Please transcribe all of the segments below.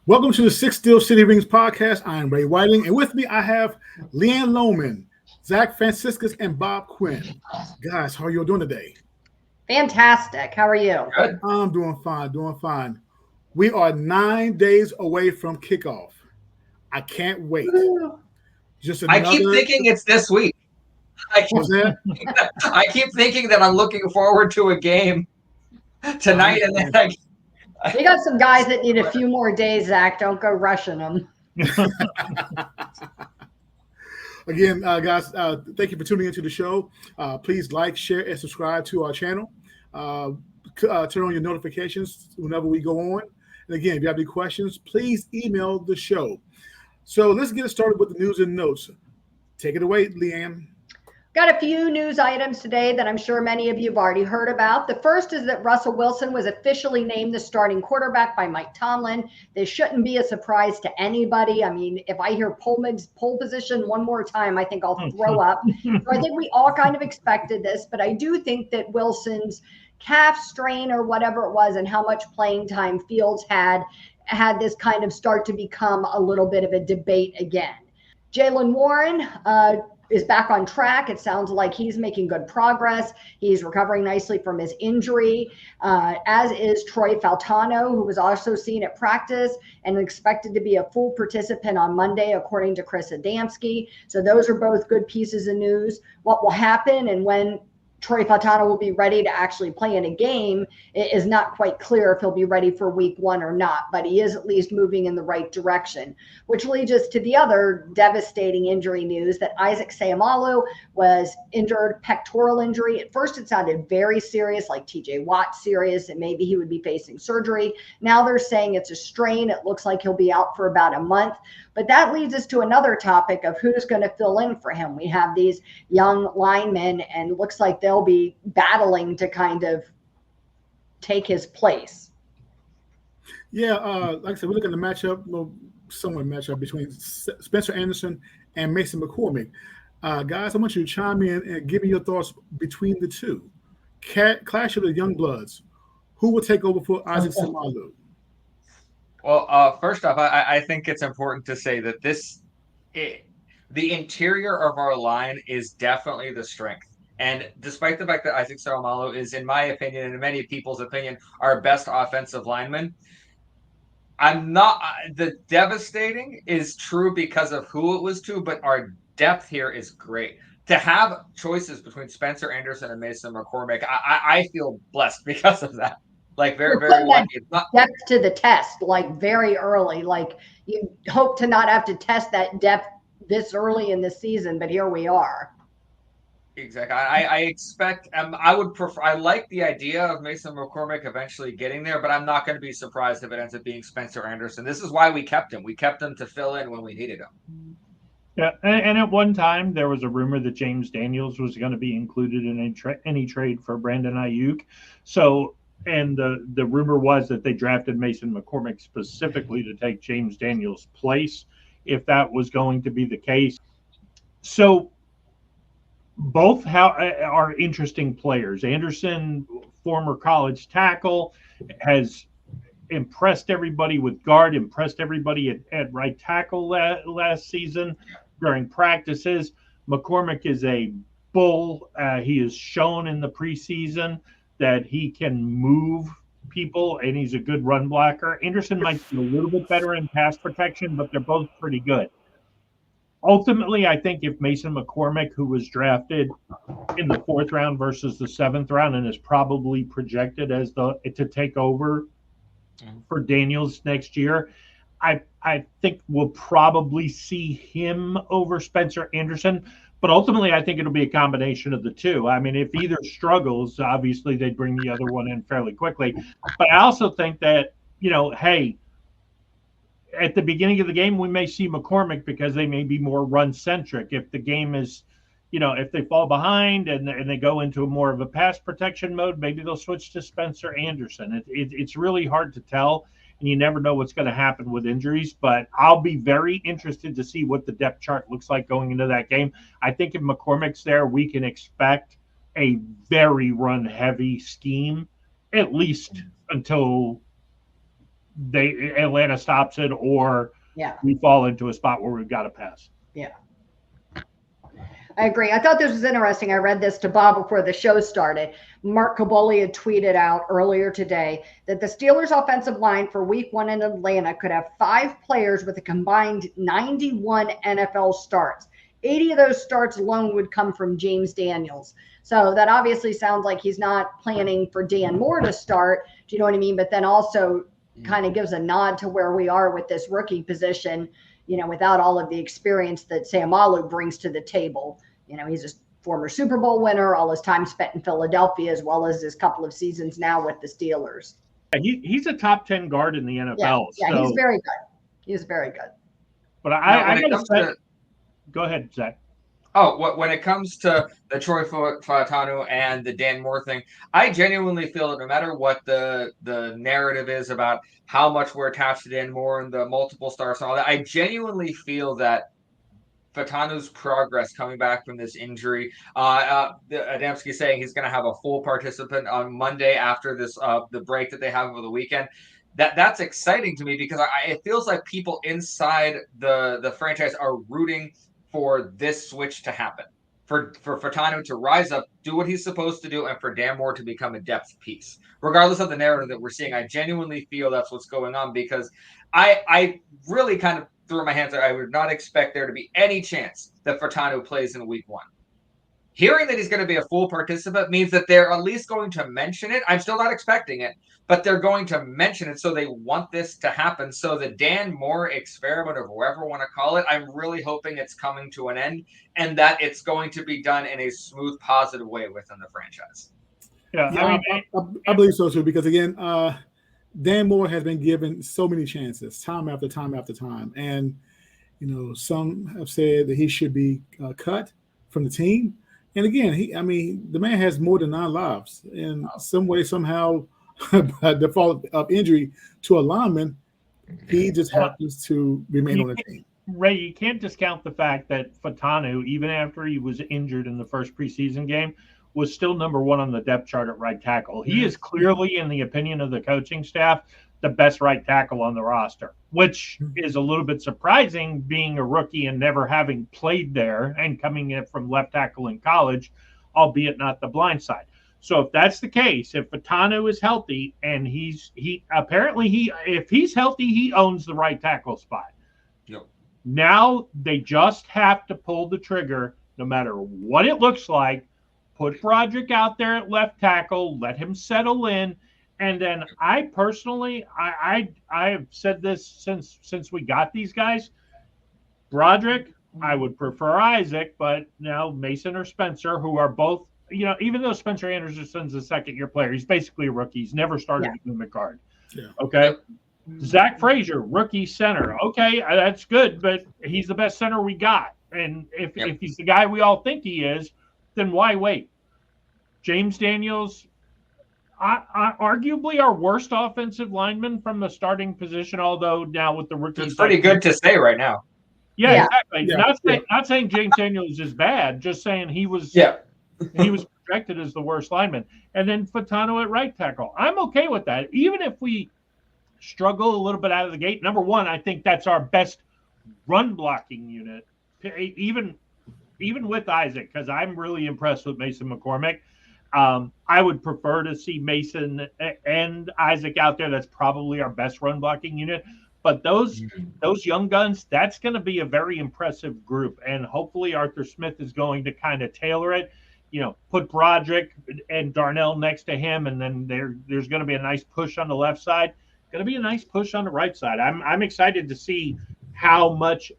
Welcome to the Six Steel City Rings podcast. I'm Ray Whiting, and with me I have Leanne Lohman, Zach Franciscus, and Bob Quinn. Guys, how are you doing today? Fantastic. How are you? Good. I'm doing fine, doing fine. We are 9 days away from kickoff. I can't wait. Woo. Just I keep another. thinking it's this week. I keep, Was that? I keep thinking that I'm looking forward to a game tonight, and then We got some guys that need a few more days, Zach. Don't go rushing them. Again, guys, thank you for tuning into the show. Please like, share, and subscribe to our channel. Turn on your notifications whenever we go on. And again, if you have any questions, please email the show. So let's get started with the news and notes. Take it away, Leanne. Got a few news items today that I'm sure many of you have already heard about. The first is that Russell Wilson was officially named the starting quarterback by Mike Tomlin. This shouldn't be a surprise to anybody. I mean, if I hear pole position one more time, I think I'll throw up. So I think we all kind of expected this, but I do think that Wilson's calf strain or whatever it was and how much playing time Fields had this kind of start to become a little bit of a debate again. Jaylen Warren, is back on track. It sounds like he's making good progress. He's recovering nicely from his injury, as is Troy Faltano, who was also seen at practice and expected to be a full participant on Monday, according to Chris Adamski. So those are both good pieces of news. What will happen and when Troy Faltano will be ready to actually play in a game, it is not quite clear if he'll be ready for week one or not, but he is at least moving in the right direction, which leads us to the other devastating injury news that Isaac Seumalo was injured, pectoral injury. At first, it sounded very serious, like TJ Watt serious, and maybe he would be facing surgery. Now they're saying it's a strain. It looks like he'll be out for about a month. But that leads us to another topic of who's going to fill in for him. We have these young linemen, and it looks like they'll be battling to kind of take his place. Yeah, like I said, we look at the matchup, somewhat matchup between Spencer Anderson and Mason McCormick. Guys, I want you to chime in and give me your thoughts between the two. Clash of the young bloods. Who will take over for Isaac Seumalo? Well, first off, I think it's important to say that the interior of our line is definitely the strength. And despite the fact that Isaac Seumalo is, in my opinion, and in many people's opinion, our best offensive lineman, the devastating is true because of who it was to, but our depth here is great. To have choices between Spencer Anderson and Mason McCormick, I feel blessed because of that. Like very, very lucky. It's not depth to the test, like very early. Like you hope to not have to test that depth this early in the season, but here we are. Exactly. I expect. I would prefer. I like the idea of Mason McCormick eventually getting there, but I'm not going to be surprised if it ends up being Spencer Anderson. This is why we kept him. We kept him to fill in when we needed him. Yeah, and at one time there was a rumor that James Daniels was going to be included in any trade for Brandon Aiyuk. So. And the rumor was that they drafted Mason McCormick specifically to take James Daniels' place, if that was going to be the case. So both are interesting players. Anderson, former college tackle, has impressed everybody with guard, impressed everybody at right tackle last season during practices. McCormick is a bull. He has shown in the preseason that he can move people, and he's a good run blocker. Anderson might be a little bit better in pass protection, but they're both pretty good. Ultimately, I think if Mason McCormick, who was drafted in the 4th round versus the 7th round and is probably projected as to take over for Daniels next year, I think we'll probably see him over Spencer Anderson. But ultimately, I think it'll be a combination of the two. I mean, if either struggles, obviously they'd bring the other one in fairly quickly. But I also think that, hey, at the beginning of the game, we may see McCormick because they may be more run-centric. If the game is, if they fall behind and they go into more of a pass protection mode, maybe they'll switch to Spencer Anderson. It's really hard to tell. And you never know what's going to happen with injuries, but I'll be very interested to see what the depth chart looks like going into that game. I think if McCormick's there, we can expect a very run-heavy scheme, at least until Atlanta stops it, or we fall into a spot where we've got to pass. Yeah. I agree. I thought this was interesting. I read this to Bob before the show started. Mark Caboli had tweeted out earlier today that the Steelers' offensive line for week 1 in Atlanta could have 5 players with a combined 91 NFL starts. 80 of those starts alone would come from James Daniels. So that obviously sounds like he's not planning for Dan Moore to start. Do you know what I mean? But then also kind of gives a nod to where we are with this rookie position, without all of the experience that Samalu brings to the table. He's a former Super Bowl winner, all his time spent in Philadelphia, as well as his couple of seasons now with the Steelers. He's a top 10 guard in the NFL. Yeah, so. He's very good. He's very good. But I got to go ahead, Zach. Oh, when it comes to the Troy Fautanu and the Dan Moore thing, I genuinely feel that no matter what the narrative is about how much we're attached to Dan Moore and the multiple stars and all that, I genuinely feel that Fautanu's progress coming back from this injury, Adamski saying he's going to have a full participant on Monday after this the break that they have over the weekend. That's exciting to me because it feels like people inside the franchise are rooting for this switch to happen, for Fautanu to rise up, do what he's supposed to do, and for Dan Moore to become a depth piece. Regardless of the narrative that we're seeing, I genuinely feel that's what's going on because I really kind of threw my hands up. I would not expect there to be any chance that Fautanu plays in week 1. Hearing that he's going to be a full participant means that they're at least going to mention it. I'm still not expecting it, but they're going to mention it. So they want this to happen. So the Dan Moore experiment, or whoever you want to call it, I'm really hoping it's coming to an end and that it's going to be done in a smooth, positive way within the franchise. Yeah, I believe so too, because again, Dan Moore has been given so many chances, time after time after time. And, some have said that he should be cut from the team. And again, the man has more than 9 lives. In some way, somehow, by default of injury to a lineman, he just happens to remain on the team. Ray, you can't discount the fact that Fautanu, even after he was injured in the first preseason game, was still number 1 on the depth chart at right tackle. He is clearly, in the opinion of the coaching staff, the best right tackle on the roster, which is a little bit surprising being a rookie and never having played there and coming in from left tackle in college, albeit not the blind side. So if that's the case, if Fautanu is healthy and if he's healthy, he owns the right tackle spot. Yep. Now they just have to pull the trigger, no matter what it looks like. Put Broderick out there at left tackle, let him settle in. And then I personally, I have said this since we got these guys. Broderick, I would prefer Isaac, but now Mason or Spencer, who are both, even though Spencer Anderson's a second-year player, he's basically a rookie. He's never started in the guard. Yeah. Okay. Zach Frazier, rookie center. Okay, that's good, but he's the best center we got. And if he's the guy we all think he is, then why wait? James Daniels, arguably our worst offensive lineman from the starting position, although now with the rookies. It's pretty good to say right now. Yeah, exactly. Yeah. Not saying James Daniels is bad, just saying he was he was projected as the worst lineman. And then Fautanu at right tackle. I'm okay with that. Even if we struggle a little bit out of the gate, number 1, I think that's our best run blocking unit, even with Isaac, because I'm really impressed with Mason McCormick. I would prefer to see Mason and Isaac out there. That's probably our best run blocking unit. But those young guns, that's going to be a very impressive group. And hopefully Arthur Smith is going to kind of tailor it, put Broderick and Darnell next to him. And then there's going to be a nice push on the left side, going to be a nice push on the right side. I'm excited to see how much,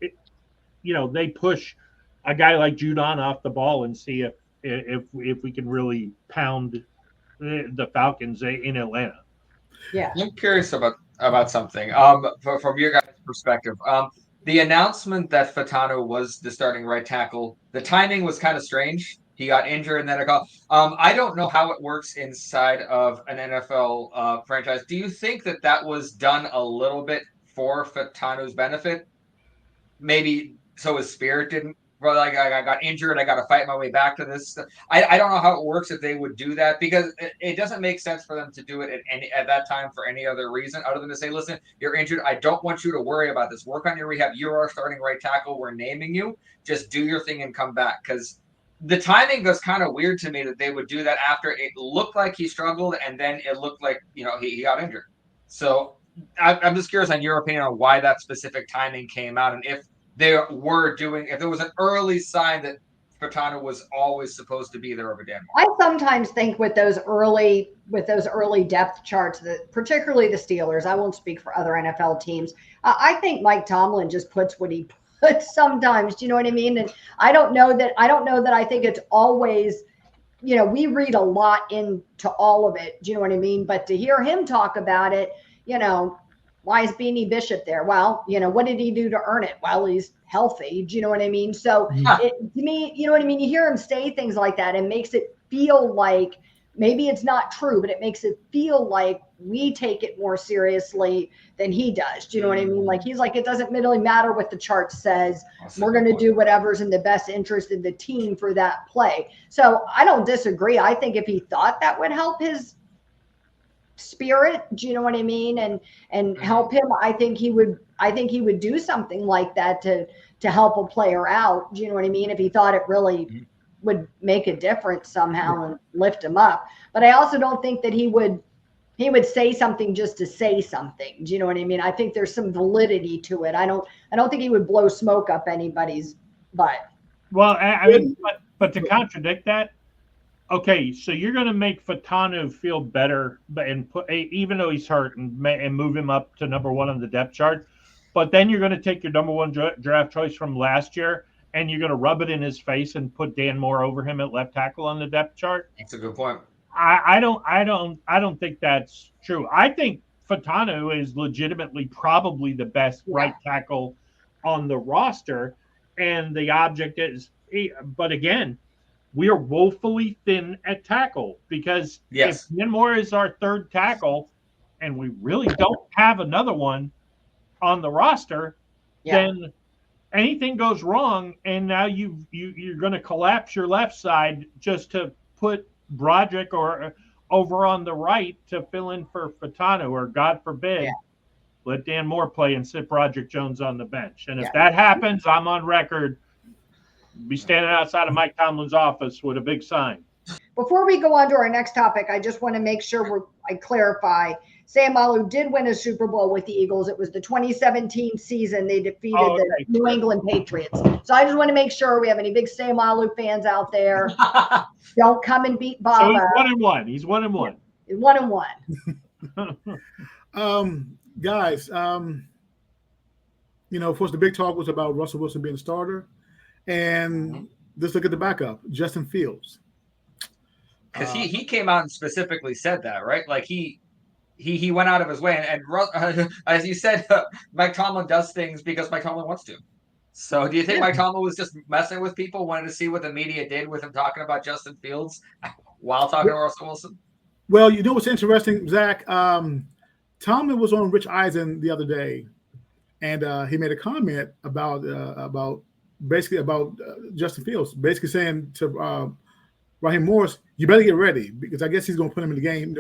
they push a guy like Judon off the ball and see if we can really pound the Falcons in Atlanta. Yeah, I'm curious about something. From your guys' perspective, the announcement that Fautanu was the starting right tackle, the timing was kind of strange. He got injured and then a call. I don't know how it works inside of an NFL franchise. Do you think that was done a little bit for Fautanu's benefit? Maybe so his spirit didn't bro, like I got injured, I got to fight my way back to this. I don't know how it works if they would do that, because it doesn't make sense for them to do it at that time for any other reason other than to say, listen, you're injured. I don't want you to worry about this. Work on your rehab. You're our starting right tackle. We're naming you. Just do your thing and come back. Because the timing was kind of weird to me that they would do that after it looked like he struggled and then it looked like, he got injured. So I'm just curious on your opinion on why that specific timing came out, and if there was an early sign that Furtado was always supposed to be there over Dan Moore. I sometimes think with those early depth charts, that particularly the Steelers, I won't speak for other NFL teams. I think Mike Tomlin just puts what he puts sometimes. Do you know what I mean? And I don't know that I think it's always, we read a lot into all of it. Do you know what I mean? But to hear him talk about it, why is Beanie Bishop there? Well, what did he do to earn it? Well, he's healthy. Do you know what I mean? So to me, you know what I mean? You hear him say things like that and makes it feel like maybe it's not true, but it makes it feel like we take it more seriously than he does. Do you know what I mean? Like, he's like, it doesn't really matter what the chart says. We're going to do whatever's in the best interest of the team for that play. So I don't disagree. I think if he thought that would help his spirit, do you know what I mean, and help him, I think he would do something like that to help a player out. Do you know what I mean? If he thought it really would make a difference somehow and lift him up. But I also don't think that he would say something just to say something. Do you know what I mean? I think there's some validity to it. I don't think he would blow smoke up anybody's butt. Well, I mean, but to contradict that, okay, so you're going to make Furtado feel better, and even though he's hurt, and move him up to number 1 on the depth chart, but then you're going to take your number 1 draft choice from last year, and you're going to rub it in his face and put Dan Moore over him at left tackle on the depth chart. That's a good point. I don't think that's true. I think Furtado is legitimately probably the best right tackle on the roster, and the object is, but again, we are woefully thin at tackle, because if Dan Moore is our 3rd tackle and we really don't have another one on the roster, then anything goes wrong, and now you're going to collapse your left side just to put Broderick or over on the right to fill in for Furtado, or God forbid, let Dan Moore play and sit Broderick Jones on the bench. And if that happens, I'm on record, be standing outside of Mike Tomlin's office with a big sign. Before we go on to our next topic, I just want to make sure I clarify. Sayamalu did win a Super Bowl with the Eagles. It was the 2017 season. They defeated the New England Patriots. So I just want to make sure we have any big Sayamalu fans out there. Don't come and beat Bob. So he's 1-1. He's 1-1. Guys, of course, the big talk was about Russell Wilson being a starter. And let's look at the backup, Justin Fields. Because he came out and specifically said that, right? Like he went out of his way, and as you said, Mike Tomlin does things because Mike Tomlin wants to. So do you think Mike Tomlin was just messing with people, wanted to see what the media did with him talking about Justin Fields while talking to Russell Wilson? Well, you know what's interesting, Zach? Tomlin was on Rich Eisen the other day, and he made a comment about Justin Fields, basically saying to Raheem Morris, you better get ready, because I guess he's going to put him in the game,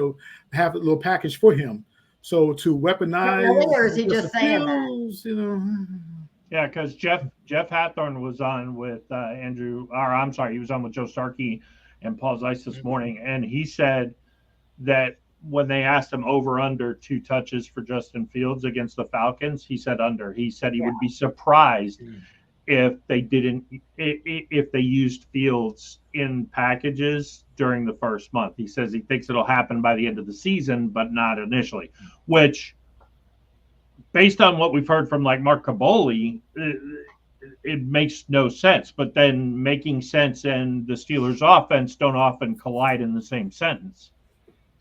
have a little package for him. So to weaponize, or is he just saying that? Yeah, because Jeff Hathorn was on with he was on with Joe Starkey and Paul Zeiss this morning, and he said that when they asked him over under 2 touches for Justin Fields against the Falcons, he said under. He said he would be surprised if they used Fields in packages during the first month. He says he thinks it'll happen by the end of the season, but not initially, which, based on what we've heard from like Mark Caboli, it makes no sense. But then making sense and the Steelers' offense don't often collide in the same sentence.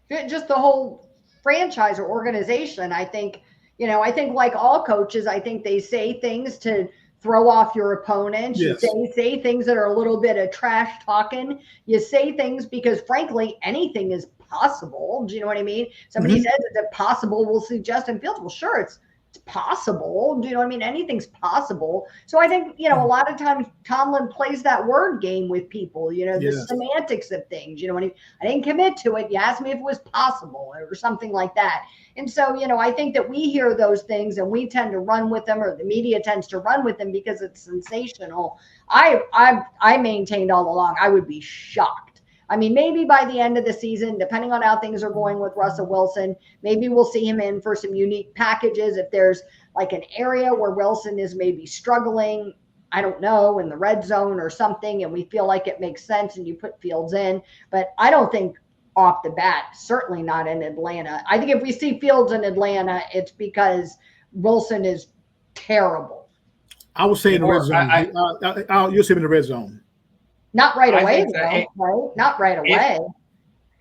Just the whole franchise or organization, I think like all coaches, I think they say things to throw off your opponents. Yes. You say things that are a little bit of trash talking. You say things because, frankly, anything is possible. Do you know what I mean? Somebody says, is it possible we'll see Justin Fields? Well, sure, possible. Do you know what I mean? Anything's possible. So I think, you know, a lot of times Tomlin plays that word game with people, you know, the Yes. semantics of things. You know, when I didn't commit to it, you asked me if it was possible or something like that. And so, you know, I think that we hear those things and we tend to run with them, or the media tends to run with them because it's sensational. I maintained all along I would be shocked. I mean, maybe by the end of the season, depending on how things are going with Russell Wilson, maybe we'll see him in for some unique packages. If there's like an area where Wilson is maybe struggling, I don't know, in the red zone or something, and we feel like it makes sense and you put Fields in. But I don't think off the bat, certainly not in Atlanta. I think if we see Fields in Atlanta, it's because Wilson is terrible. I would say in the red zone. You'll see him in the red zone. Not right away, though, right? Not right away.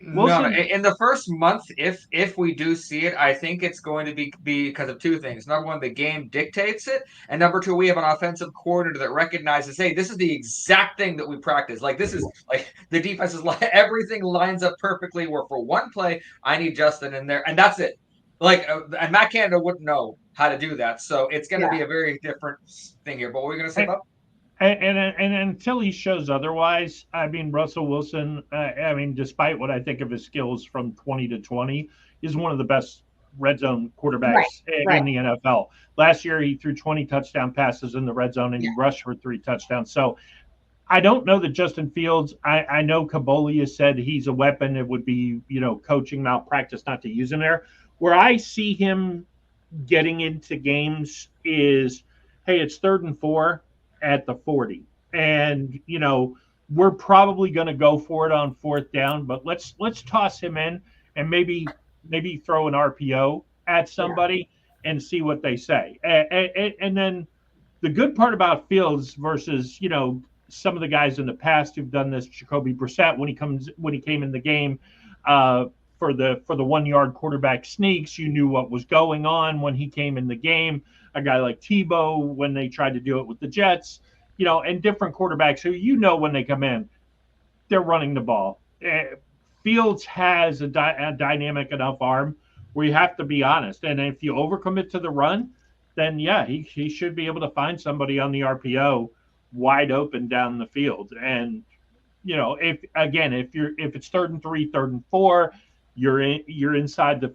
No, in the first month, if we do see it, I think it's going to be because of two things. Number one, the game dictates it, and number two, we have an offensive coordinator that recognizes, hey, this is the exact thing that we practice. Like, this is like the defense is like everything lines up perfectly. Where for one play, I need Justin in there, and that's it. Like, and Matt Canada wouldn't know how to do that, so it's going to be a very different thing here. But what were we going to say, Bob? And until he shows otherwise, I mean, Russell Wilson, I mean, despite what I think of his skills from 20 to 20, is one of the best red zone quarterbacks in the NFL. Last year, he threw 20 touchdown passes in the red zone, and he rushed for 3 touchdowns. So I don't know that Justin Fields, I know Kaboli has said he's a weapon. It would be, you know, coaching malpractice not to use him there. Where I see him getting into games is, hey, it's 3rd and 4. At the 40, and you know we're probably going to go for it on 4th down, but let's toss him in and maybe throw an RPO at somebody and see what they say. And then the good part about Fields versus, you know, some of the guys in the past who've done this, Jacoby Brissett, when he came in the game for the 1-yard quarterback sneaks, you knew what was going on when he came in the game. A guy like Tebow, when they tried to do it with the Jets, you know, and different quarterbacks who, you know, when they come in, they're running the ball. Fields has a dynamic enough arm where you have to be honest. And if you overcommit to the run, then yeah, he should be able to find somebody on the RPO wide open down the field. And you know, if it's 3rd and 3, 3rd and 4. You're inside the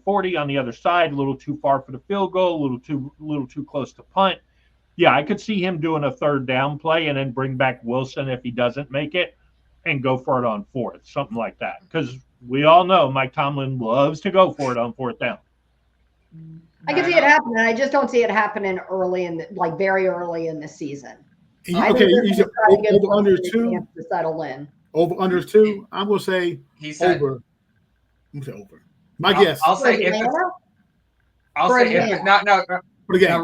40 on the other side, a little too far for the field goal, a little too close to punt. Yeah, I could see him doing a 3rd down play and then bring back Wilson if he doesn't make it and go for it on 4th, something like that. Because we all know Mike Tomlin loves to go for it on 4th down. I can see it happening. I just don't see it happening very early in the season. Okay, you said over under 2 to settle in. Over under 2. I'm gonna say over. I'm gonna say over. My guess. I'll say if no,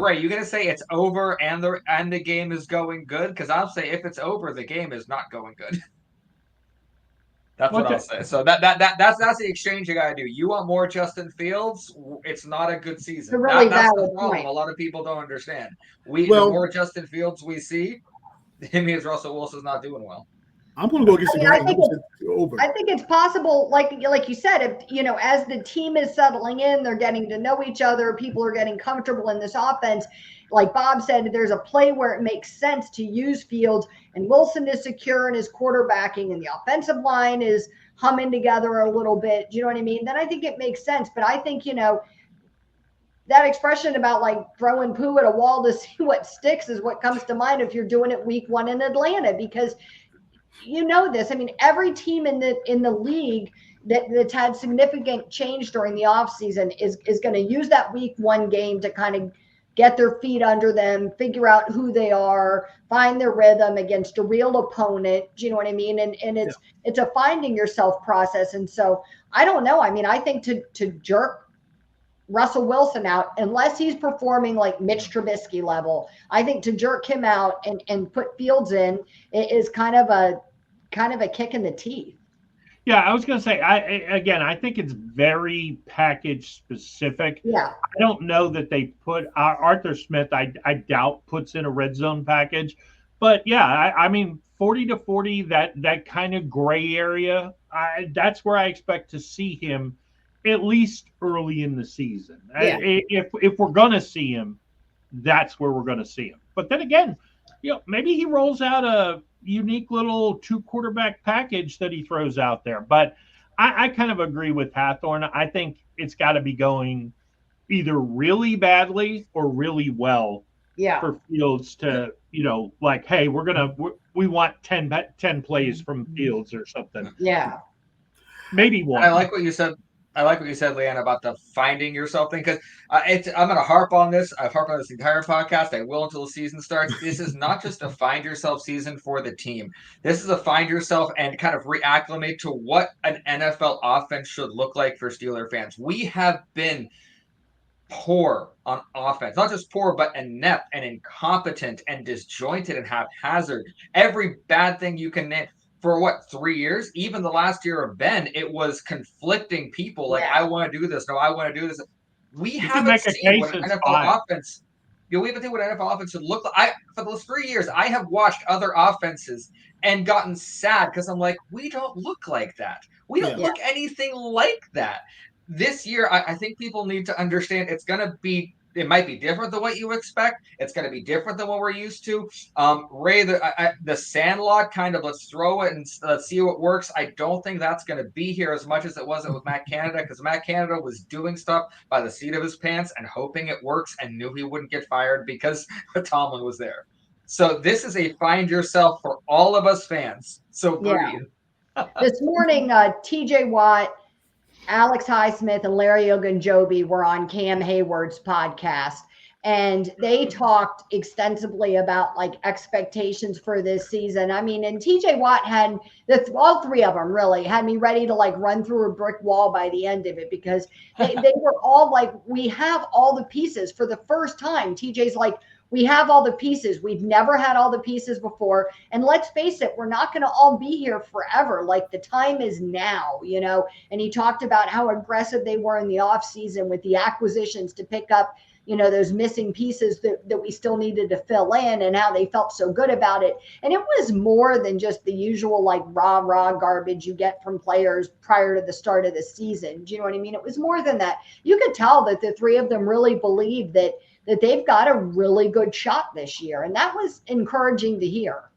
Ray, you're gonna say it's over and the game is going good? Because I'll say if it's over, the game is not going good. That's what I'll say. So that's the exchange you gotta do. You want more Justin Fields? It's not a good season. It's a really that's valid the problem. point. A lot of people don't understand. The more Justin Fields we see, it means Russell Wilson's not doing well. I'm going to go against the over. I think it's possible, like you said, if, you know, as the team is settling in, they're getting to know each other, people are getting comfortable in this offense. Like Bob said, there's a play where it makes sense to use Fields, and Wilson is secure in his quarterbacking, and the offensive line is humming together a little bit. Do you know what I mean? Then I think it makes sense. But I think, you know, that expression about like throwing poo at a wall to see what sticks is what comes to mind if you're doing it week 1 in Atlanta, because you know this. I mean, every team in the league that's had significant change during the offseason is going to use that week 1 game to kind of get their feet under them, figure out who they are, find their rhythm against a real opponent. Do you know what I mean? And it's a finding yourself process. And so I don't know. I mean, I think to jerk Russell Wilson out, unless he's performing like Mitch Trubisky level, I think to jerk him out and put Fields in is kind of a kick in the teeth. Yeah, I was going to say, I think it's very package specific. Yeah. I don't know that they put Arthur Smith, I doubt puts in a red zone package. But yeah, I mean, 40 to 40, that kind of gray area, that's where I expect to see him at least early in the season. Yeah. If we're going to see him, that's where we're going to see him. But then again, maybe he rolls out a unique little 2-quarterback package that he throws out there. But I kind of agree with Hathorn. I think it's got to be going either really badly or really well for Fields to, like, hey, we want 10 plays from Fields or something. Yeah. Maybe one. I like what you said. Leanne, about the finding yourself thing, because I'm going to harp on this. I've harped on this entire podcast. I will until the season starts. This is not just a find yourself season for the team. This is a find yourself and kind of reacclimate to what an NFL offense should look like for Steeler fans. We have been poor on offense, not just poor, but inept and incompetent and disjointed and haphazard. Every bad thing you can name. For 3 years? Even the last year of Ben, it was conflicting people. Like, I want to do this. No, I want to do this. We haven't seen what an NFL offense. We haven't seen what an NFL offense should look like. For those 3 years, I have watched other offenses and gotten sad because I'm like, we don't look like that. We don't look anything like that. This year, I think people need to understand it might be different than what you expect. It's going to be different than what we're used to. Ray, the Sandlot kind of, let's throw it and let's see what works. I don't think that's going to be here as much as it wasn't with Matt Canada, because Matt Canada was doing stuff by the seat of his pants and hoping it works and knew he wouldn't get fired because Tomlin was there. So this is a find yourself for all of us fans. So breathe. This morning, TJ Watt, Alex Highsmith, and Larry Ogunjobi were on Cam Hayward's podcast, and they talked extensively about like expectations for this season. I mean, and TJ Watt had all three of them really had me ready to like run through a brick wall by the end of it, because they were all like, we have all the pieces for the first time. TJ's like, we have all the pieces. We've never had all the pieces before. And let's face it, we're not going to all be here forever. Like, the time is now, and he talked about how aggressive they were in the offseason with the acquisitions to pick up, those missing pieces that we still needed to fill in, and how they felt so good about it. And it was more than just the usual like rah garbage you get from players prior to the start of the season. Do you know what I mean? It was more than that. You could tell that the three of them really believed that they've got a really good shot this year. And that was encouraging to hear.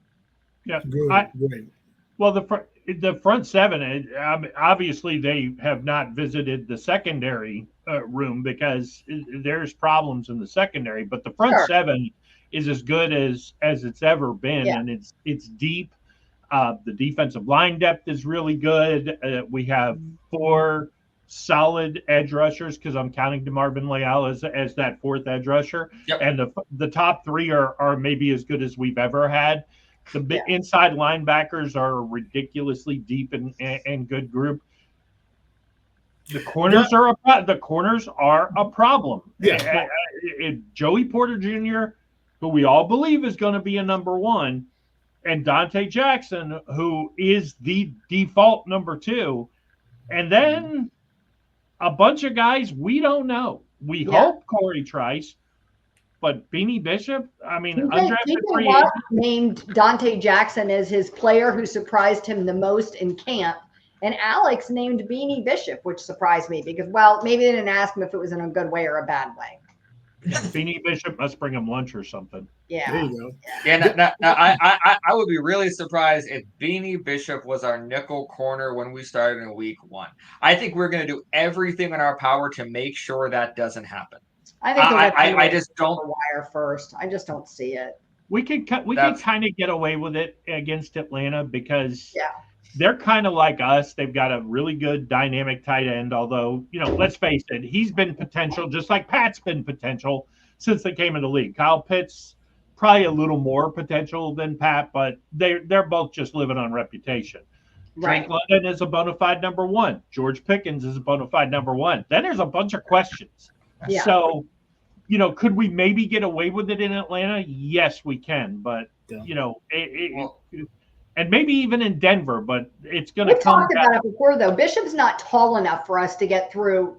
Yeah. Good. Well, the front seven, obviously they have not visited the secondary room because there's problems in the secondary, but the front seven is as good as it's ever been. Yeah. And it's deep. The defensive line depth is really good. We have 4 solid edge rushers, because I'm counting DeMarvin Leal as that 4th edge rusher. Yep. And the top 3 are maybe as good as we've ever had. The inside linebackers are a ridiculously deep and good group. The corners are a problem. Yeah. Joey Porter Jr., who we all believe is going to be a number 1, and Dante Jackson, who is the default number 2, and then a bunch of guys we don't know. We hope Corey Trice, but Beanie Bishop, I mean, undrafted free agent. Named Dante Jackson as his player who surprised him the most in camp. And Alex named Beanie Bishop, which surprised me because, well, maybe they didn't ask him if it was in a good way or a bad way. Beanie Bishop must bring him lunch or something. Yeah. There you go. Yeah, I would be really surprised if Beanie Bishop was our nickel corner when we started in week 1. I think we're going to do everything in our power to make sure that doesn't happen. I think I just don't wire first. I just don't see it. We could kind of get away with it against Atlanta because they're kind of like us. They've got a really good dynamic tight end, although, let's face it, he's been potential, just like Pat's been potential since they came in the league. Kyle Pitts, probably a little more potential than Pat, but they're both just living on reputation. Right. Drake London is a bona fide number 1. George Pickens is a bona fide number 1. Then there's a bunch of questions. Yeah. So, could we maybe get away with it in Atlanta? Yes, we can. But, and maybe even in Denver, but it's going to come. We talked about it before, though. Bishop's not tall enough for us to get through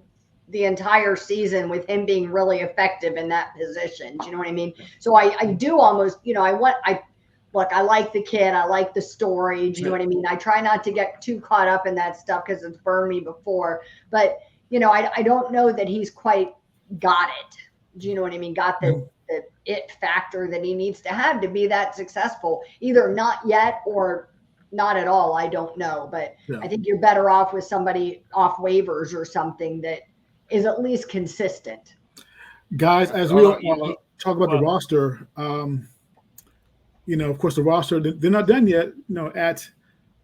the entire season with him being really effective in that position. Do you know what I mean? So I do almost, I like the kid. I like the story. Do you know what I mean? I try not to get too caught up in that stuff because it's burned me before. But, I don't know that he's quite got it. Do you know what I mean? Got the it factor that he needs to have to be that successful. Either not yet or not at all. I don't know, but I think you're better off with somebody off waivers or something that is at least consistent. Guys, as we talk about the roster, of course, the roster, they're not done yet, at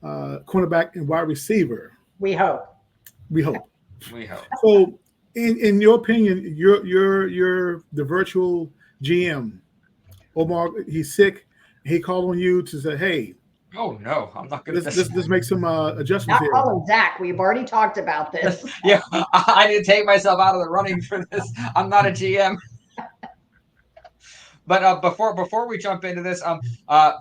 cornerback and wide receiver. We hope. So, in your opinion, you're the virtual GM. Omar, he's sick. He called on you to say, "Hey, oh no, I'm not going to let's make some adjustments here." Not calling Zach. We've already talked about this. Yeah, I need to take myself out of the running for this. I'm not a GM. But before we jump into this,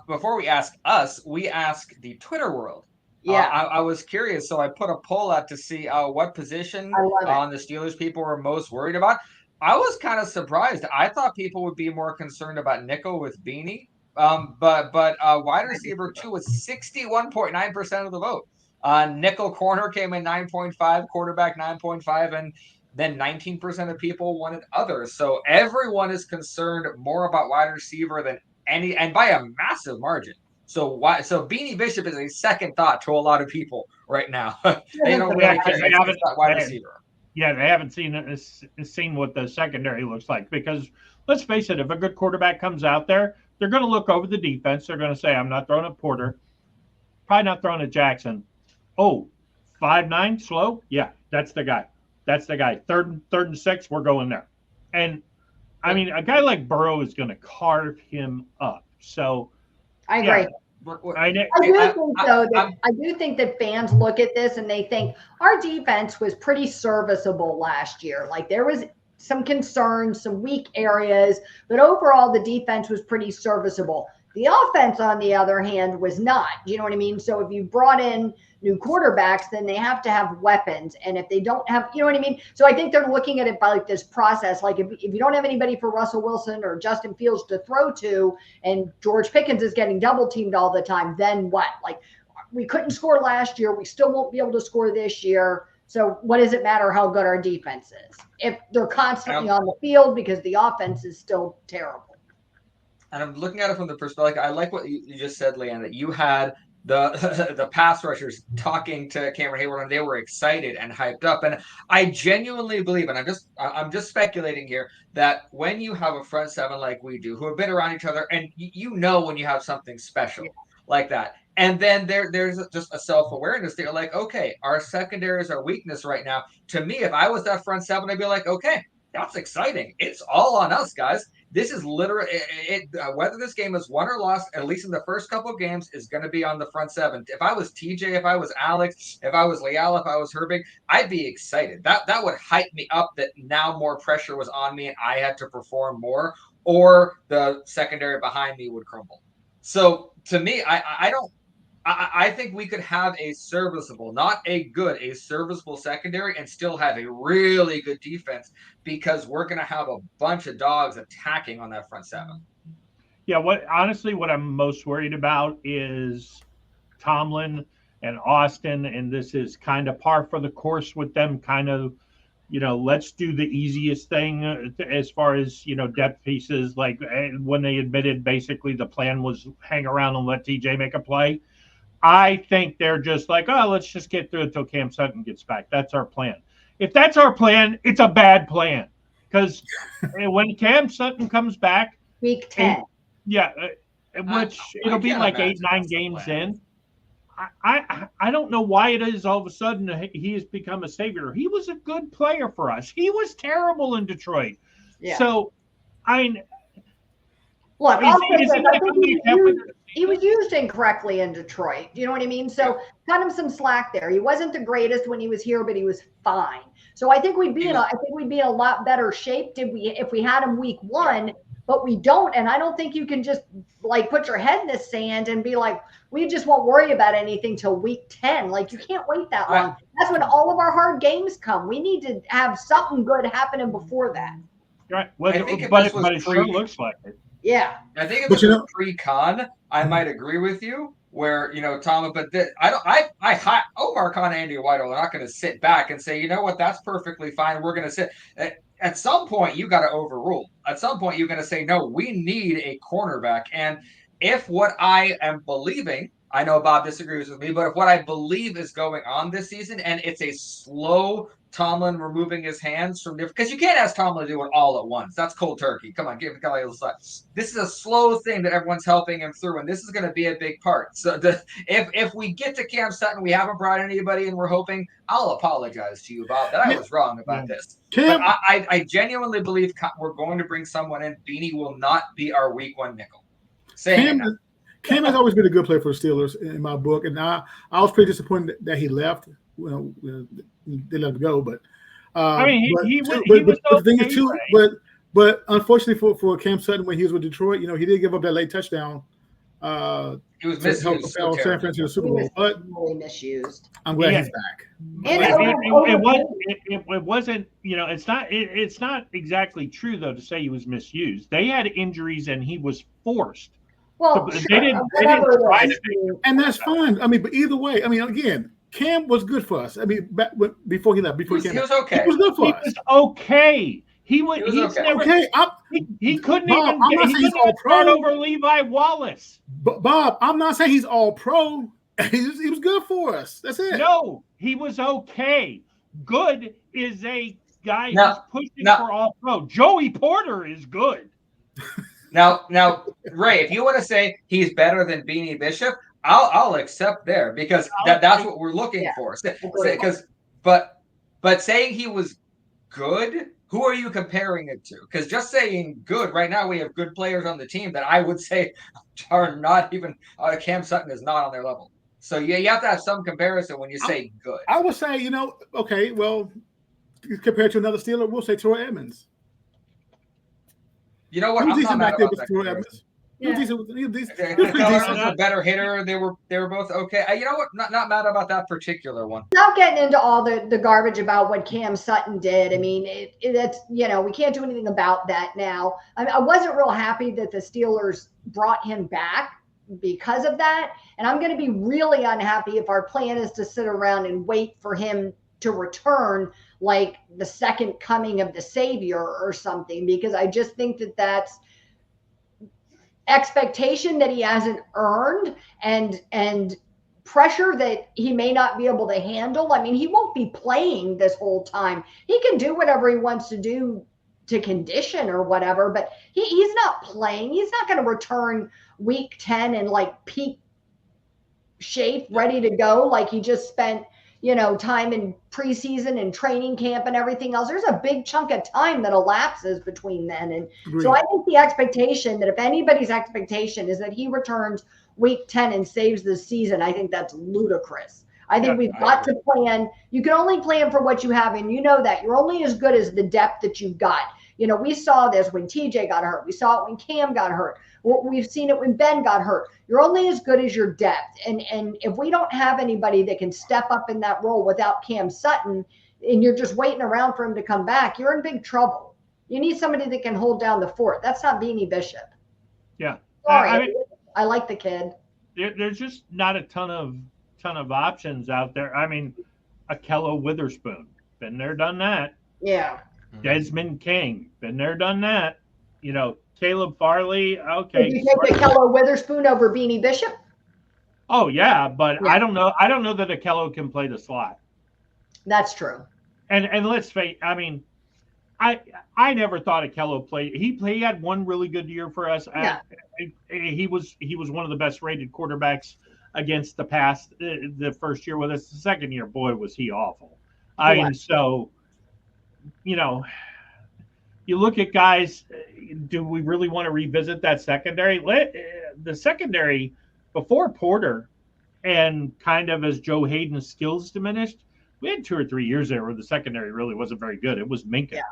before we ask us, we ask the Twitter world. Yeah, I was curious, so I put a poll out to see what position on the Steelers people were most worried about. I was kind of surprised. I thought people would be more concerned about nickel with Beanie, but wide receiver 2 was 61.9% of the vote. Nickel corner came in 9.5, quarterback 9.5, and then 19% of people wanted others. So everyone is concerned more about wide receiver than any, and by a massive margin. So Beanie Bishop is a second thought to a lot of people right now. They don't really care about wide receiver. Yeah, they haven't seen what the secondary looks like, because let's face it, if a good quarterback comes out there, they're going to look over the defense. They're going to say, I'm not throwing at Porter. Probably not throwing at Jackson. Oh, 5'9", slow? Yeah, that's the guy. Third and 6, we're going there. And, I mean, a guy like Burrow is going to carve him up. So, I agree. Yeah. I do think that fans look at this and they think our defense was pretty serviceable last year. Like, there was some concerns, some weak areas, but overall the defense was pretty serviceable. The offense, on the other hand, was not. You know what I mean? So if you brought in new quarterbacks, then they have to have weapons. And if they don't have, you know what I mean? So I think they're looking at it by like this process. Like if you don't have anybody for Russell Wilson or Justin Fields to throw to, and George Pickens is getting double teamed all the time, then what? Like, we couldn't score last year. We still won't be able to score this year. So what does it matter how good our defense is if they're constantly on the field because the offense is still terrible? And I'm looking at it from the perspective, I like what you just said, Leanne, that you had the pass rushers talking to Cameron Hayward and they were excited and hyped up. And I genuinely believe, and I'm just speculating here, that when you have a front seven like we do, who have been around each other, and when you have something special like that. And then there's just a self-awareness. They're like, okay, our secondary is our weakness right now. To me, if I was that front seven, I'd be like, okay, that's exciting. It's all on us, guys. This is literally whether this game is won or lost, at least in the first couple of games, is going to be on the front seven. If I was TJ, if I was Alex, if I was Leal, if I was Herbig, I'd be excited. That would hype me up that now more pressure was on me and I had to perform more, or the secondary behind me would crumble. So to me, I think we could have a serviceable, not a good, a serviceable secondary and still have a really good defense because we're going to have a bunch of dogs attacking on that front seven. Yeah, what I'm most worried about is Tomlin and Austin, and this is kind of par for the course with them, kind of, let's do the easiest thing as far as, depth pieces, like when they admitted basically the plan was hang around and let TJ make a play. I think they're just like, oh, let's just get through until Cam Sutton gets back. That's our plan. If that's our plan, it's a bad plan. Because when Cam Sutton comes back, week 10, which it'll be like 8-9 games in. I don't know why it is all of a sudden he has become a savior. He was a good player for us. He was terrible in Detroit. Yeah. So, look, he was used incorrectly in Detroit. Do you know what I mean? So cut him some slack there. He wasn't the greatest when he was here, but he was fine. So I think we'd be in a lot better shape if we had him week 1, but we don't. And I don't think you can just like put your head in the sand and be like, we just won't worry about anything till week 10. Like, you can't wait that long. That's when all of our hard games come. We need to have something good happening before that. Right. Well, but it sure looks like it. Yeah. I think if it was pre-con, I might agree with you. where Tom, but Omar Khan and Andy White are not going to sit back and say, you know what, that's perfectly fine. We're going to sit. At some point, you got to overrule. At some point, you're going to say, no, we need a cornerback. And if what I am believing, I know Bob disagrees with me, but if what I believe is going on this season, and it's a slow Tomlin removing his hands from different, because you can't ask Tomlin to do it all at once. That's cold turkey. Come on, give a guy a little side. This is a slow thing that everyone's helping him through, and this is going to be a big part. So if we get to Cam Sutton, we haven't brought anybody, and we're hoping, I'll apologize to you, Bob, that I was wrong about this. Cam, but I genuinely believe we're going to bring someone in. Beanie will not be our week one nickel. Cam has always been a good player for the Steelers in my book, and I was pretty disappointed that he left. Well, they let him go, but I mean, he was the thing okay, is too, right? but unfortunately for Cam Sutton, when he was with Detroit, he did give up that late touchdown. He was misused. San Francisco to the Super Bowl, but really misused. I'm glad he's back. It wasn't, it's not exactly true though to say he was misused. They had injuries and he was forced. Well, they sure, didn't try to, and that's fine. I mean, but either way, I mean, again, Cam was good for us. I mean, before he left, before he came, he was okay. He was good for us. He was okay. He was okay. Never, okay. He couldn't Bob, even. I'm not saying he's all start pro over Levi Wallace. But Bob, I'm not saying he's all pro. He was good for us. That's it. No, he was okay. Good is a guy who's pushing for all pro. Joey Porter is good. Now, Ray, if you want to say he's better than Beanie Bishop, I'll accept there because that's what we're looking for. But saying he was good, who are you comparing it to? Because just saying good, right now we have good players on the team that I would say are not even Cam Sutton is not on their level. So you have to have some comparison when you say good. I would say, okay, well, compared to another Steeler, we'll say Troy Edmonds. You know what? I'm not mad about that. Troy Edmonds. Yeah. He was a better hitter. They were both okay. You know what? Not mad about that particular one. Not getting into all the garbage about what Cam Sutton did. I mean, it's we can't do anything about that now. I wasn't real happy that the Steelers brought him back because of that, and I'm going to be really unhappy if our plan is to sit around and wait for him to return like the second coming of the Savior or something, because I just think that that's expectation that he hasn't earned and pressure that he may not be able to handle. I mean, he won't be playing this whole time. He can do whatever he wants to do to condition or whatever, but he's not playing. He's not going to return week 10 in like peak shape, ready to go, like he just spent time in preseason and training camp and everything else. There's a big chunk of time that elapses between then. And so I think the expectation that if anybody's expectation is that he returns week 10 and saves the season, I think that's ludicrous. I think we've got to plan. You can only plan for what you have. And that you're only as good as the depth that you've got. We saw this when TJ got hurt. We saw it when Cam got hurt. We've seen it when Ben got hurt. You're only as good as your depth. And if we don't have anybody that can step up in that role without Cam Sutton, and you're just waiting around for him to come back, you're in big trouble. You need somebody that can hold down the fort. That's not Beanie Bishop. Yeah. Sorry, I like the kid. There's just not a ton of options out there. I mean, Akello Witherspoon, been there, done that. Yeah. Desmond King, been there, done that. Caleb Farley, okay. Did you take Akello Witherspoon over Beanie Bishop? Oh yeah, but yeah. I don't know that Akello can play the slot. That's true. And let's face, I mean, I never thought Akello played. He had one really good year for us. Yeah. He was one of the best rated quarterbacks against the pass the first year with us. The second year, boy, was he awful. So, you look at guys, do we really want to revisit that secondary? The secondary, before Porter and kind of as Joe Hayden's skills diminished, we had 2 or 3 years there where the secondary really wasn't very good. It was Minka. Yeah.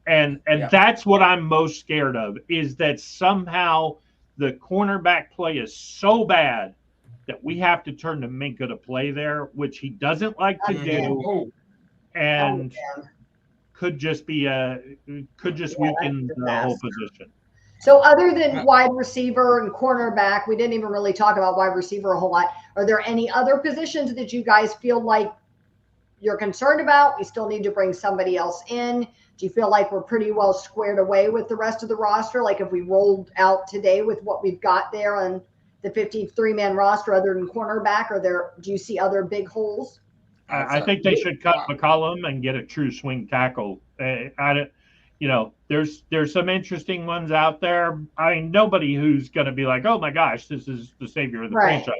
And that's what I'm most scared of, is that somehow the cornerback play is so bad that we have to turn to Minka to play there, which he doesn't like to do. And could just weaken the whole position. So other than wide receiver and cornerback, we didn't even really talk about wide receiver a whole lot. Are there any other positions that you guys feel like you're concerned about? We still need to bring somebody else in. Do you feel like we're pretty well squared away with the rest of the roster? Like if we rolled out today with what we've got there on the 53-man roster, other than cornerback, do you see other big holes? I think they should cut McCollum and get a true swing tackle. There's some interesting ones out there. I mean, nobody who's going to be like, oh my gosh, this is the savior of the franchise.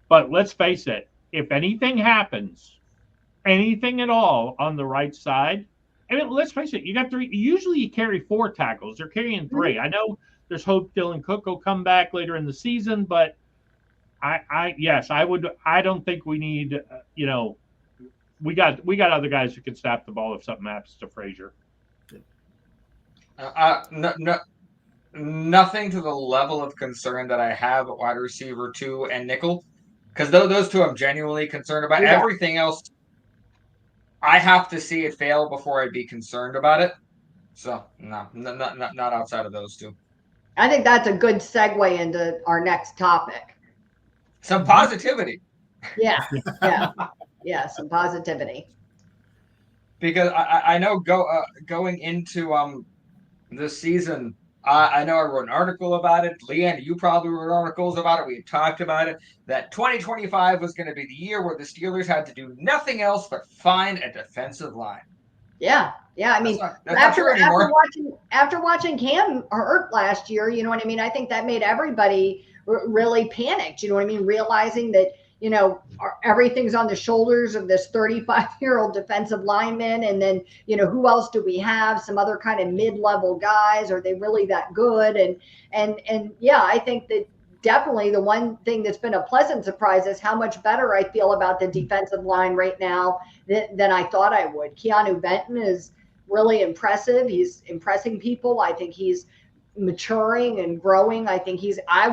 But let's face it, if anything happens, anything at all on the right side, I mean, let's face it, you got 3. Usually you carry 4 tackles. They're carrying 3. I know there's hope Dylan Cook will come back later in the season, but I don't think we need, we got other guys who can snap the ball if something happens to Frazier. Nothing to the level of concern that I have at wide receiver 2 and nickel, because those two I'm genuinely concerned about. Yeah. Everything else, I have to see it fail before I'd be concerned about it. So no, not outside of those two. I think that's a good segue into our next topic. Some positivity. Yeah, some positivity. Because I know going into this season, I know I wrote an article about it. Leanne, you probably wrote articles about it. We had talked about it, that 2025 was going to be the year where the Steelers had to do nothing else but find a defensive line. Yeah. I mean, after watching Cam hurt last year, you know what I mean? I think that made everybody really panicked. You know what I mean? Realizing that, everything's on the shoulders of this 35-year-old defensive lineman. And then, who else do we have? Some other kind of mid-level guys. Are they really that good? And yeah, I think that definitely the one thing that's been a pleasant surprise is how much better I feel about the defensive line right now than I thought I would. Keanu Benton is really impressive. He's impressing people. I think he's maturing and growing. I think I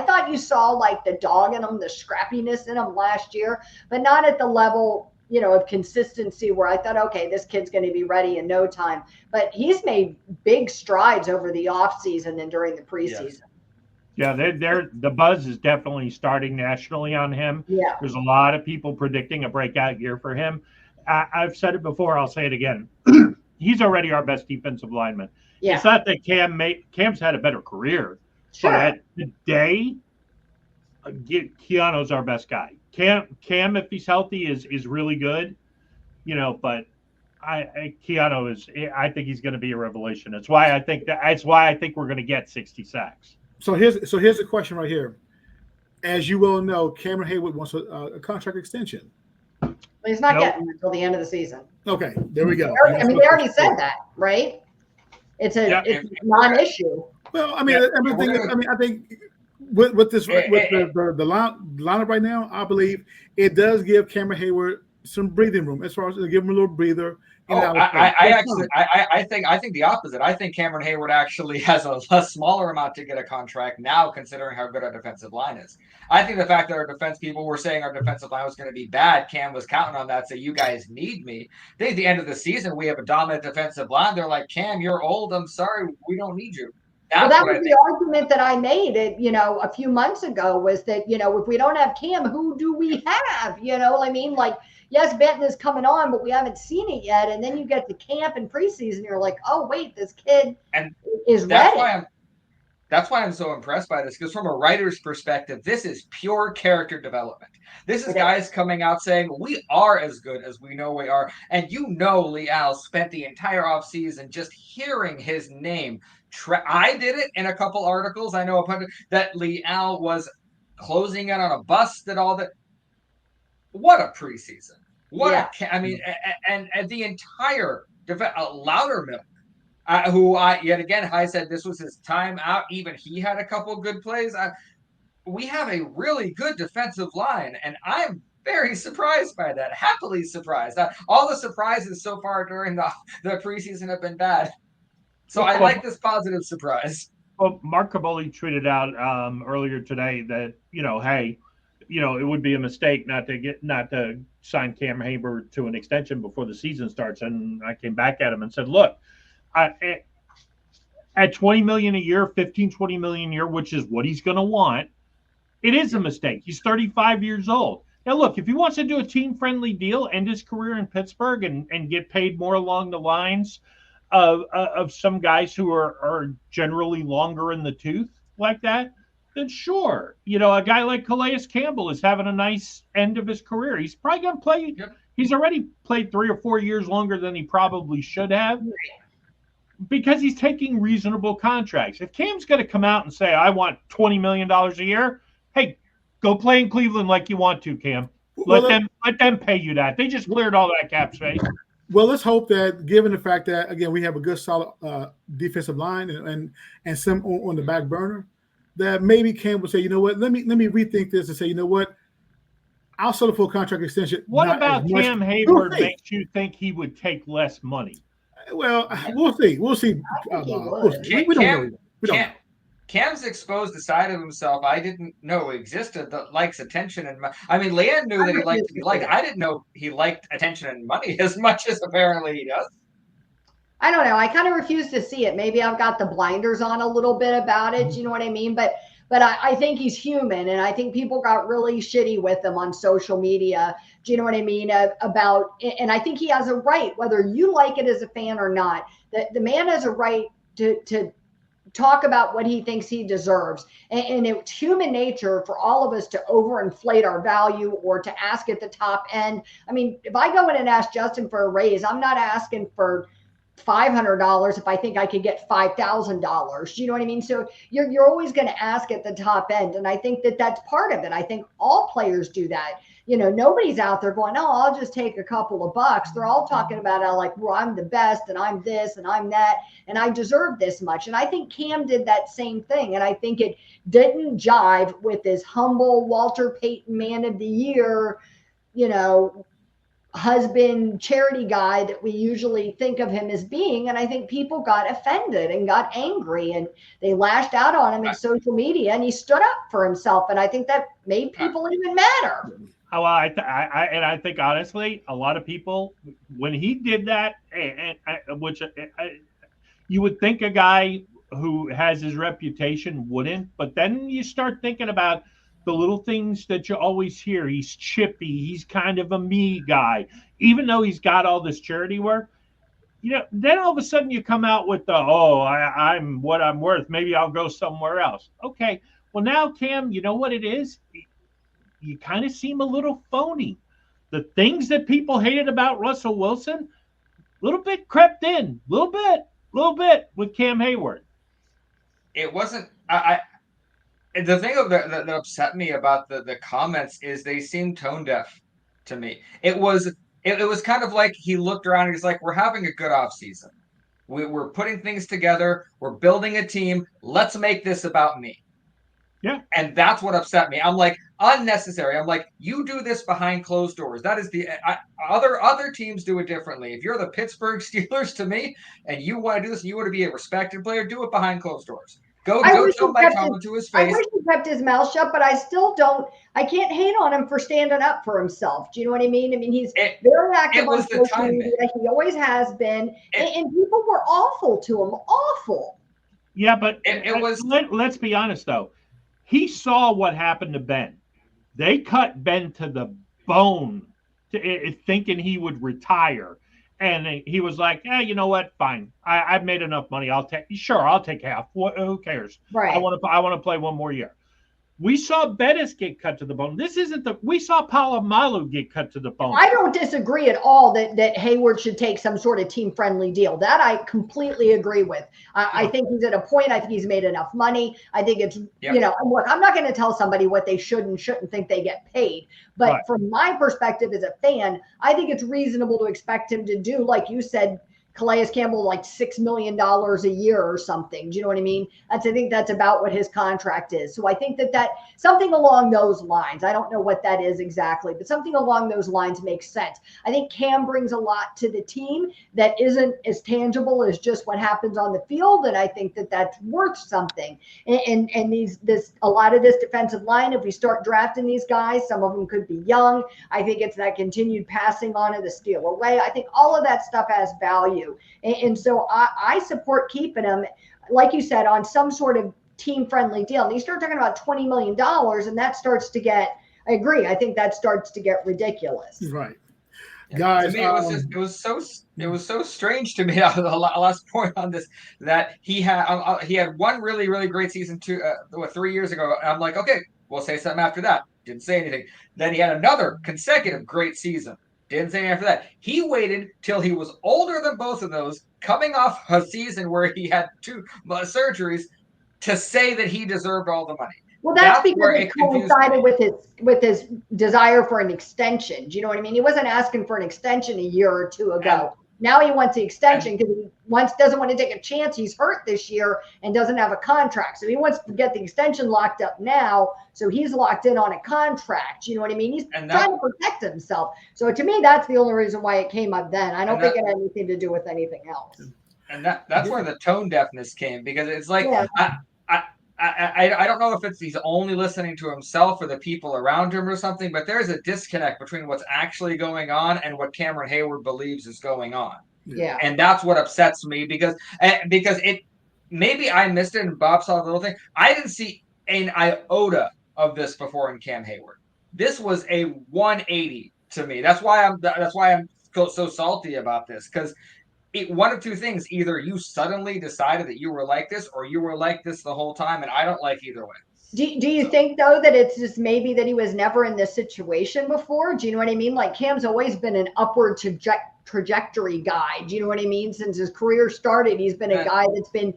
thought you saw like the dog in him, the scrappiness in him last year, but not at the level, of consistency where I thought, okay, this kid's going to be ready in no time. But he's made big strides over the offseason and during the preseason. Yes. Yeah, the buzz is definitely starting nationally on him. Yeah. There's a lot of people predicting a breakout year for him. I've said it before, I'll say it again. He's already our best defensive lineman. Yeah. It's not that Cam's had a better career. Sure. But at the day, Keanu's our best guy. Cam, if he's healthy, is really good. But Keanu is. I think he's going to be a revelation. That's why I think we're going to get 60 sacks. So here's the question right here. As you well know, Cameron Hayward wants a contract extension. Well, he's not getting it until the end of the season. Okay, there we go. They already said that, right? It's a non-issue. Well, I mean, I think with the lineup right now, I believe it does give Cameron Hayward some breathing room as far as give him a little breather. I think the opposite. I think Cameron Hayward actually has a smaller amount to get a contract now, considering how good our defensive line is. I think the fact that our defense people were saying our defensive line was going to be bad, Cam was counting on that, so you guys need me. I think at the end of the season, we have a dominant defensive line. They're like, Cam, you're old. I'm sorry, we don't need you. That was the argument that I made a few months ago was that, if we don't have Cam, who do we have? Yes, Benton is coming on, but we haven't seen it yet. And then you get to camp and preseason, you're like, oh, wait, this kid is ready. That's why I'm so impressed by this, because from a writer's perspective, this is pure character development. This is guys coming out saying, we are as good as we know we are. And Leal spent the entire offseason just hearing his name. I did it in a couple articles. I know that Leal was closing in on a bust and all that. What a preseason. And the entire Loudermilk, I said this was his time out. Even he had a couple good plays. We have a really good defensive line, and I'm very surprised by that. Happily surprised. All the surprises so far during the preseason have been bad. So I like this positive surprise. Well, Mark Caboli tweeted out earlier today that, hey, it would be a mistake not to sign Cam Hayward to an extension before the season starts. And I came back at him and said, look, at 20 million a year, 15, 20 million a year, which is what he's going to want, it is a mistake. He's 35 years old. Now, look, if he wants to do a team-friendly deal, end his career in Pittsburgh and get paid more along the lines of some guys who are generally longer in the tooth like that, then sure. You know, a guy like Calais Campbell is having a nice end of his career. He's probably going to play. Yep. He's already played 3 or 4 years longer than he probably should have because he's taking reasonable contracts. If Cam's going to come out and say, I want $20 million a year, hey, go play in Cleveland like you want to, Cam. Let them pay you that. They just cleared all that cap space. Well, let's hope that, given the fact that, again, we have a good, solid defensive line and some on the back burner, that maybe Cam will say, you know what, let me rethink this and say, you know what, I'll settle for a contract extension. What about Cam Hayward makes you think he would take less money? Well, we'll see. We'll see. We don't know. We don't know. Cam's exposed a side of himself I didn't know existed that likes attention and I mean, Leanne knew that he liked to be liked. I didn't know he liked attention and money as much as apparently he does. I don't know. I kind of refuse to see it. Maybe I've got the blinders on a little bit about it. You know what I mean? But I think he's human, and I think people got really shitty with him on social media. Do you know what I mean? And I think he has a right, whether you like it as a fan or not, that the man has a right to talk about what he thinks he deserves. And it's human nature for all of us to overinflate our value or to ask at the top end. I mean, if I go in and ask Justin for a raise, I'm not asking for $500 if I think I could get $5,000. Do you know what I mean? So you're always going to ask at the top end. And I think that that's part of it. I think all players do that. You know, nobody's out there going, oh, I'll just take a couple of bucks. They're all talking about how like, well, I'm the best and I'm this and I'm that and I deserve this much. And I think Cam did that same thing. And I think it didn't jive with his humble Walter Payton Man of the Year, you know, husband charity guy that we usually think of him as being. And I think people got offended and got angry and they lashed out on him in social media and he stood up for himself. And I think that made people even madder. Oh, I think honestly, a lot of people, when he did that, you would think a guy who has his reputation wouldn't, but then you start thinking about the little things that you always hear. He's chippy. He's kind of a me guy, even though he's got all this charity work. You know, then all of a sudden you come out with I'm what I'm worth. Maybe I'll go somewhere else. Okay. Well, now, Cam, you know what it is? You kind of seem a little phony. The things that people hated about Russell Wilson, a little bit crept in, a little bit with Cam Hayward. It wasn't, the thing that upset me about the comments is they seemed tone deaf to me. It was kind of like he looked around and he's like, we're having a good off season. We're putting things together. We're building a team. Let's make this about me. Yeah. And that's what upset me. I'm like, unnecessary. I'm like, you do this behind closed doors. That is other teams do it differently. If you're the Pittsburgh Steelers to me and you want to do this and you want to be a respected player, do it behind closed doors. Go tell Mike Tomlin to his face. I wish he kept his mouth shut, but I can't hate on him for standing up for himself. Do you know what I mean? I mean, he's very active on social media. He always has been. And people were awful to him. Awful. Yeah, but let's be honest, though. He saw what happened to Ben. They cut Ben to the bone thinking he would retire. And he was like, you know what? Fine. I've made enough money. I'll take half. Who cares? Right. I want to play one more year. We saw Bettis get cut to the bone. We saw Palomalu get cut to the bone. I don't disagree at all that Hayward should take some sort of team-friendly deal. That I completely agree with. I think he's at a point. I think he's made enough money. I think it's, you know, look, I'm not going to tell somebody what they should and shouldn't think they get paid. But from my perspective as a fan, I think it's reasonable to expect him to do, like you said, Calais Campbell, like $6 million a year or something. Do you know what I mean? I think that's about what his contract is. So I think that something along those lines, I don't know what that is exactly, but something along those lines makes sense. I think Cam brings a lot to the team that isn't as tangible as just what happens on the field. And I think that's worth something. And a lot of this defensive line, if we start drafting these guys, some of them could be young. I think it's that continued passing on of the steal away. I think all of that stuff has value. And so I support keeping him. like you said, on some sort of team-friendly deal. And you start talking about $20 million, and that starts to get, I agree, I think that starts to get ridiculous. Right. Yeah. Guys, to me, it was so strange to me. The last point on this, that he had one really, really great season 3 years ago. And I'm like, okay, we'll say something after that. Didn't say anything. Then he had another consecutive great season. Didn't say anything after that. He waited till he was older than both of those, coming off a season where he had 2 surgeries, to say that he deserved all the money. Well, that's because it coincided with his desire for an extension. Do you know what I mean? He wasn't asking for an extension a year or 2 ago. Now he wants the extension because he doesn't want to take a chance. He's hurt this year and doesn't have a contract. So he wants to get the extension locked up now. So he's locked in on a contract. You know what I mean? He's trying to protect himself. So to me, that's the only reason why it came up then. I don't think it had anything to do with anything else. And that's where the tone deafness came, because it's like, I don't know if he's only listening to himself or the people around him or something, but there's a disconnect between what's actually going on and what Cameron Hayward believes is going on. Yeah. And that's what upsets me, because it, maybe I missed it and Bob saw the little thing. I didn't see an iota of this before in Cam Hayward. This was a 180 to me. That's why I'm so salty about this, because one of 2 things: either you suddenly decided that you were like this, or you were like this the whole time, and I don't like either way. Do you think, though, that it's just maybe that he was never in this situation before? Do you know what I mean? Like, Cam's always been an upward trajectory guy. Do you know what I mean? Since his career started, he's been a guy that's been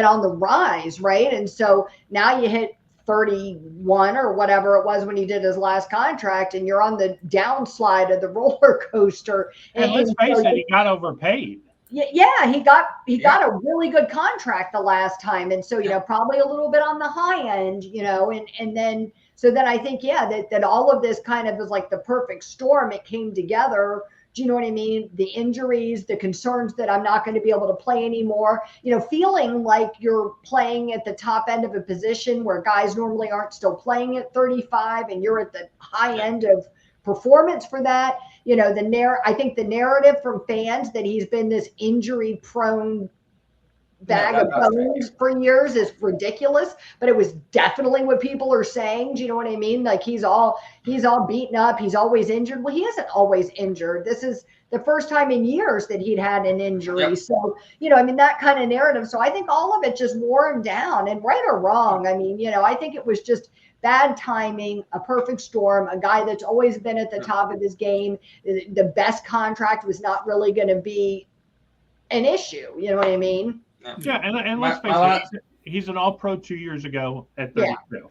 on the rise, right? And so now you hit 31 or whatever it was when he did his last contract, and you're on the downslide of the roller coaster. And let's face it, he got overpaid. Yeah, he got a really good contract the last time, and so probably a little bit on the high end, and then I think that all of this kind of was like the perfect storm. It came together. Do you know what I mean? The injuries, the concerns that I'm not going to be able to play anymore, feeling like you're playing at the top end of a position where guys normally aren't still playing at 35, and you're at the high end of performance for that. I think the narrative from fans that he's been this injury prone bag of bones for years is ridiculous, but it was definitely what people are saying. Do you know what I mean? Like, he's all beaten up. He's always injured. Well, he isn't always injured. This is the first time in years that he'd had an injury. Yep. So, that kind of narrative. So I think all of it just wore him down, and right or wrong. I mean, I think it was just bad timing, a perfect storm, a guy that's always been at the top of his game. The best contract was not really going to be an issue. You know what I mean? Yeah, and let's face it, he's an All-Pro 2 years ago at 32,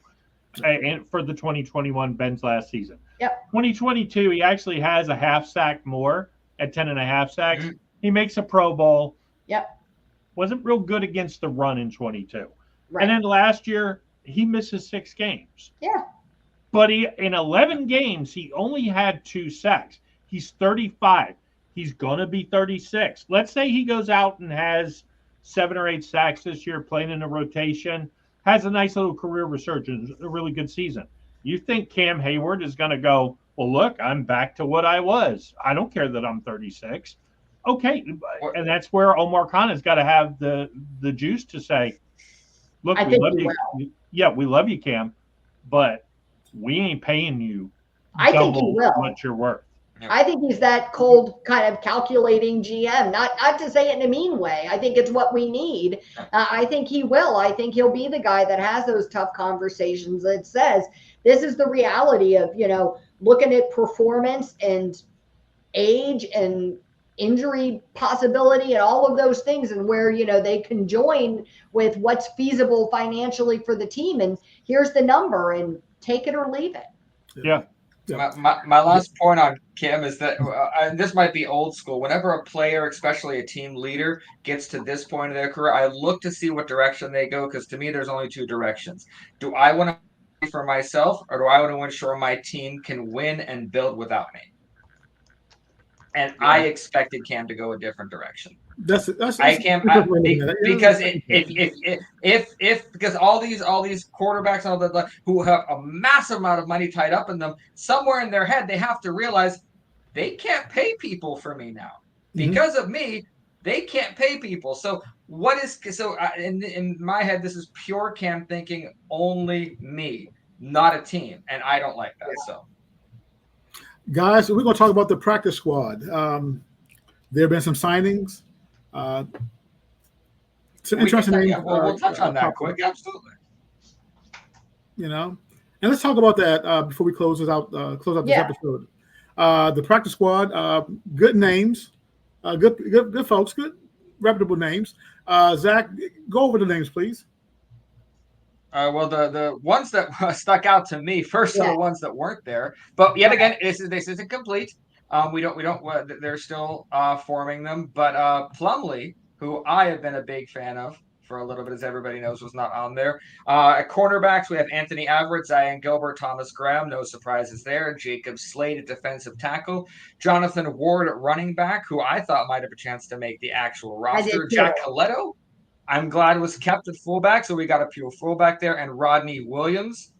and for the 2021 Ben's last season. Yep. 2022, he actually has a half sack more at 10.5 sacks. Mm-hmm. He makes a Pro Bowl. Yep. Wasn't real good against the run in 22. Right. And then last year, he misses 6 games. Yeah. But in 11 games, he only had 2 sacks. He's 35. He's going to be 36. Let's say he goes out and has 7 or 8 sacks this year, playing in a rotation, has a nice little career resurgence, a really good season. You think Cam Hayward is going to go, well, look, I'm back to what I was. I don't care that I'm 36. Okay. And that's where Omar Khan has got to have the juice to say, look, we love you. Yeah, we love you, Cam, but we ain't paying you double what you're worth. I think he's that cold, kind of calculating GM. Not to say it in a mean way. I think it's what we need. I think he will. I think he'll be the guy that has those tough conversations that says, this is the reality of, looking at performance and age and injury possibility and all of those things, and where, they can join with what's feasible financially for the team. And here's the number, and take it or leave it. Yeah. My last point on Kim is that, and this might be old school, whenever a player, especially a team leader, gets to this point of their career, I look to see what direction they go, because to me, there's only 2 directions. Do I want to play for myself, or do I want to ensure my team can win and build without me? And I expected Cam to go a different direction. Because because all these quarterbacks and all that who have a massive amount of money tied up in them, somewhere in their head they have to realize they can't pay people for me now. Because of me, They can't pay people. So in my head, this is pure Cam thinking, only me, not a team, and I don't like that. So, guys, we're going to talk about the practice squad. There have been some signings. Some interesting names. We'll touch on that quick. Absolutely. You know, and let's talk about that before we close this out. Close out this episode. The practice squad, good names, good folks, good reputable names. Zach, go over the names, please. Well, the ones that stuck out to me first are the ones that weren't there. But yet again, this isn't complete. We don't. They're still forming them. But Plumlee, who I have been a big fan of for a little bit, as everybody knows, was not on there. At cornerbacks, we have Anthony Averett, Zion Gilbert, Thomas Graham. No surprises there. Jacob Slade at defensive tackle. Jonathan Ward at running back, who I thought might have a chance to make the actual roster. Jack Coletto, I'm glad was kept at fullback, so we got a pure fullback there. And Rodney Williams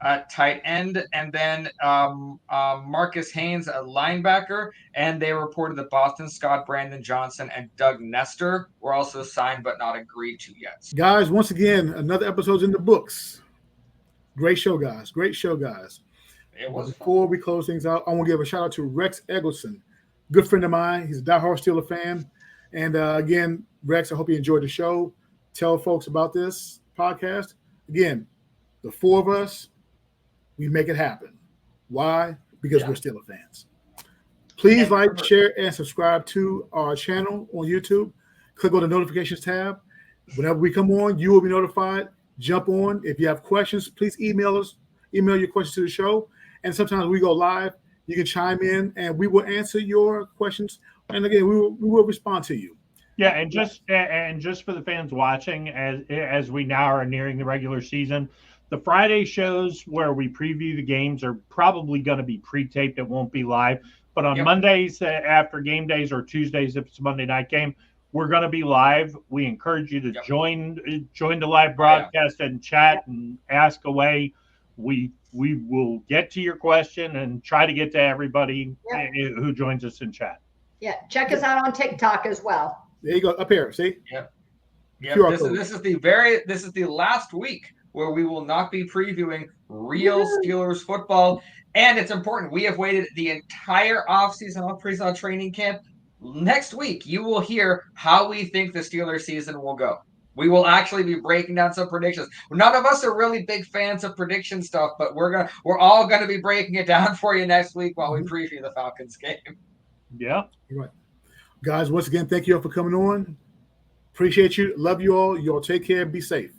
at tight end, and then Marcus Haynes at linebacker. And they reported that Boston Scott, Brandon Johnson, and Doug Nestor were also signed but not agreed to yet. Guys, once again, another episode's in the books. Great show, guys. Great show, guys. It was Before we close things out, I want to give a shout out to Rex Eggleston, good friend of mine. He's a diehard Steeler fan. And again, Rex, I hope you enjoyed the show. Tell folks about this podcast. Again, the four of us, we make it happen. Why? Because we're Steeler fans. Please like, share, and subscribe to our channel on YouTube. Click on the notifications tab. Whenever we come on, you will be notified. Jump on. If you have questions, please email us. Email your questions to the show. And sometimes we go live. You can chime in, and we will answer your questions. And again, we will respond to you. Yeah, and just for the fans watching, as we now are nearing the regular season, the Friday shows where we preview the games are probably going to be pre-taped. It won't be live. But on Mondays after game days, or Tuesdays if it's a Monday night game, we're going to be live. We encourage you to join the live broadcast and chat and ask away. We will get to your question and try to get to everybody who joins us in chat. Yeah, check us out on TikTok as well. There you go, up here. See? Yeah. This is the last week where we will not be previewing real Steelers football. And it's important. We have waited the entire offseason, preseason training camp. Next week, you will hear how we think the Steelers season will go. We will actually be breaking down some predictions. None of us are really big fans of prediction stuff, but we're all gonna be breaking it down for you next week while we preview the Falcons game. Yeah. Right. Guys, once again, thank you all for coming on. Appreciate you. Love you all. You all take care. Be safe.